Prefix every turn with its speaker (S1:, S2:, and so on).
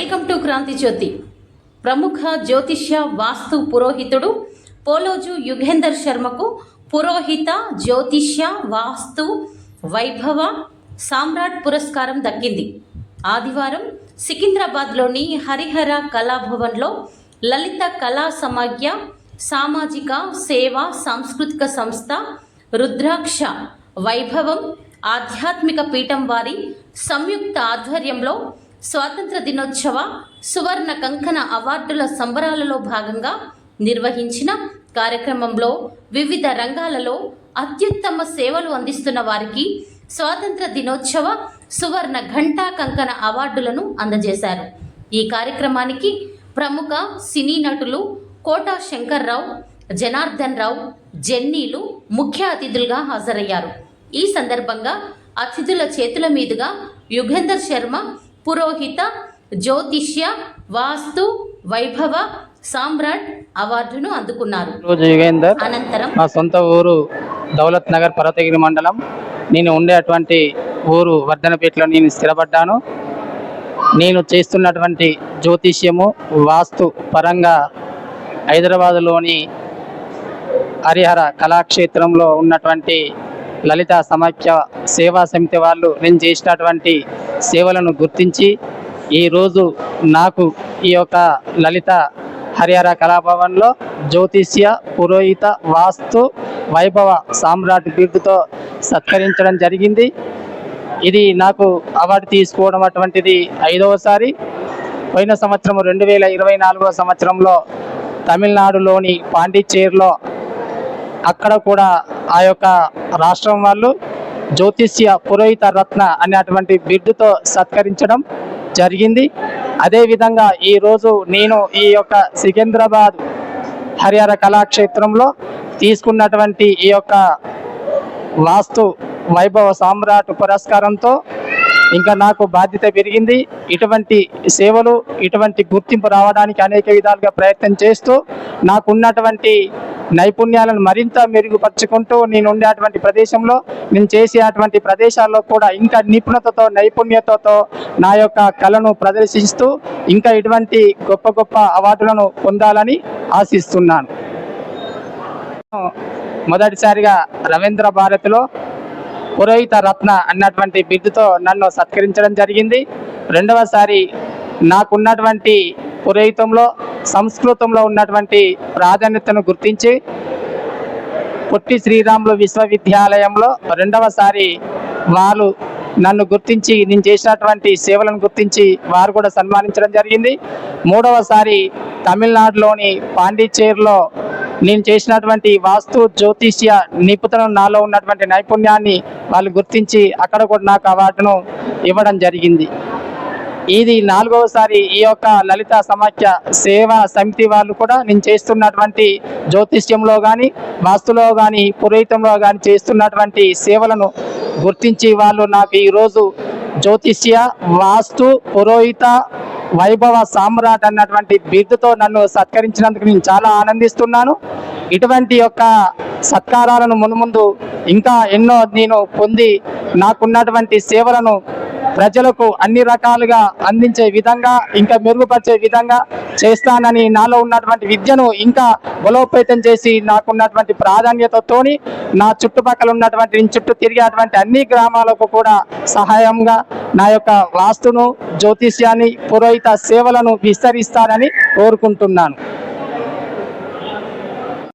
S1: Welcome to Kranti జ్యోతి. ప్రముఖ జ్యోతిష్య వాస్తు పురోహితుడు పోలోజు యుగేందర్ శర్మకు పురోహిత జ్యోతిష్య వాస్తు వైభవ సామ్రాట్ పురస్కారం దక్కింది. ఆదివారం సికింద్రాబాద్లోని హరిహర కళాభవన్లో లలిత కళా సమాఖ్య సామాజిక సేవా సాంస్కృతిక సంస్థ రుద్రాక్ష వైభవం ఆధ్యాత్మిక పీఠం వారి సంయుక్త ఆధ్వర్యంలో స్వాతంత్ర దినోత్సవ సువర్ణ కంకణ అవార్డుల సంబరాలలో భాగంగా నిర్వహించిన కార్యక్రమంలో వివిధ రంగాలలో అత్యుత్తమ సేవలు అందిస్తున్న వారికి స్వాతంత్ర దినోత్సవ సువర్ణ ఘంటా కంకణ అవార్డులను అందజేశారు. ఈ కార్యక్రమానికి ప్రముఖ సినీ నటులు కోటా శంకర్రావు, జనార్దన్ రావు, జెన్నీలు ముఖ్య అతిథులుగా హాజరయ్యారు. ఈ సందర్భంగా అతిథుల చేతుల మీదుగా యుగేందర్ శర్మ పురోహిత జ్యోతిష్య వాస్తు వైభవ సామ్రాట్ అవార్డును అందుకున్నారు.
S2: అనంతరం మా సొంత ఊరు దౌలత్ నగర్ పర్వతగిరి మండలం. నేను ఉండేటువంటి ఊరు వర్ధనపేటలో నేను స్థిరపడ్డాను. నేను చేస్తున్నటువంటి జ్యోతిష్యము వాస్తు పరంగా హైదరాబాదులోని హరిహర కళాక్షేత్రంలో ఉన్నటువంటి లలిత సమాఖ్య సేవా సమితి వాళ్ళు నేను చేసినటువంటి సేవలను గుర్తించి ఈరోజు నాకు ఈ యొక్క లలిత హరిహర కళాభవన్లో జ్యోతిష్య పురోహిత వాస్తు వైభవ సామ్రాట్ బిరుదుతో సత్కరించడం జరిగింది. ఇది నాకు అవార్డు తీసుకోవడం అటువంటిది 5వసారి. పోయిన సంవత్సరం 2024వ సంవత్సరంలో తమిళనాడులోని పాండిచ్చేరిలో అక్కడ కూడా ఆ యొక్క రాష్ట్రం వాళ్ళు జ్యోతిష్య పురోహిత రత్న అనేటువంటి బిరుదుతో సత్కరించడం జరిగింది. అదేవిధంగా ఈరోజు నేను ఈ యొక్క సికింద్రాబాద్ హరిహర కళాక్షేత్రంలో తీసుకున్నటువంటి ఈ యొక్క వాస్తు వైభవ సామ్రాట్ పురస్కారంతో ఇంకా నాకు బాధ్యత పెరిగింది. ఇటువంటి సేవలు ఇటువంటి గుర్తింపు రావడానికి అనేక విధాలుగా ప్రయత్నం చేస్తూ నాకున్నటువంటి నైపుణ్యాలను మరింత మెరుగుపరుచుకుంటూ నేను ఉండేటువంటి ప్రదేశంలో నేను చేసేటువంటి ప్రదేశాల్లో కూడా ఇంకా నిపుణతతో నైపుణ్యతతో నా యొక్క కళను ప్రదర్శిస్తూ ఇంకా ఇటువంటి గొప్ప గొప్ప అవార్డులను పొందాలని ఆశిస్తున్నాను. మొదటిసారిగా రవీంద్ర భారతిలో పురోహిత రత్న అన్నటువంటి బిరుదుతో నన్ను సత్కరించడం జరిగింది. రెండవసారి నాకున్నటువంటి పురోహితంలో సంస్కృతంలో ఉన్నటువంటి ప్రాధాన్యతను గుర్తించి పొట్టి శ్రీరాములు విశ్వవిద్యాలయంలో రెండవసారి వాళ్ళు నన్ను గుర్తించి నేను చేసినటువంటి సేవలను గుర్తించి వారు కూడా సన్మానించడం జరిగింది. మూడవసారి తమిళనాడులోని పాండిచ్చేరిలో నేను చేసినటువంటి వాస్తు జ్యోతిష్య నిపుణులు నాలో ఉన్నటువంటి నైపుణ్యాన్ని వాళ్ళు గుర్తించి అక్కడ కూడా నాకు అవార్డును ఇవ్వడం జరిగింది. ఇది 4వసారి ఈ యొక్క లలిత సమాఖ్య సేవా సమితి వాళ్ళు కూడా నేను చేస్తున్నటువంటి జ్యోతిష్యంలో కానీ వాస్తులో కానీ పురోహితంలో కానీ చేస్తున్నటువంటి సేవలను గుర్తించి వాళ్ళు నాకు ఈరోజు జ్యోతిష్య వాస్తు పురోహిత వైభవ సామ్రాట్ అన్నటువంటి బిరుదుతో నన్ను సత్కరించినందుకు నేను చాలా ఆనందిస్తున్నాను. ఇటువంటి యొక్క సత్కారాలను మున్ముందు ఇంకా ఎన్నో నేను పొంది నాకున్నటువంటి సేవలను ప్రజలకు అన్ని రకాలుగా అందించే విధంగా ఇంకా మెరుగుపరిచే విధంగా చేస్తానని నాలో ఉన్నటువంటి విద్యను ఇంకా బలోపేతం చేసి నాకున్నటువంటి ప్రాధాన్యతతోని నా చుట్టుపక్కల ఉన్నటువంటి చుట్టూ తిరిగేటువంటి అన్ని గ్రామాలకు కూడా సహాయంగా నా యొక్క వాస్తును జ్యోతిష్యాన్ని పురోహిత సేవలను విస్తరిస్తానని కోరుకుంటున్నాను.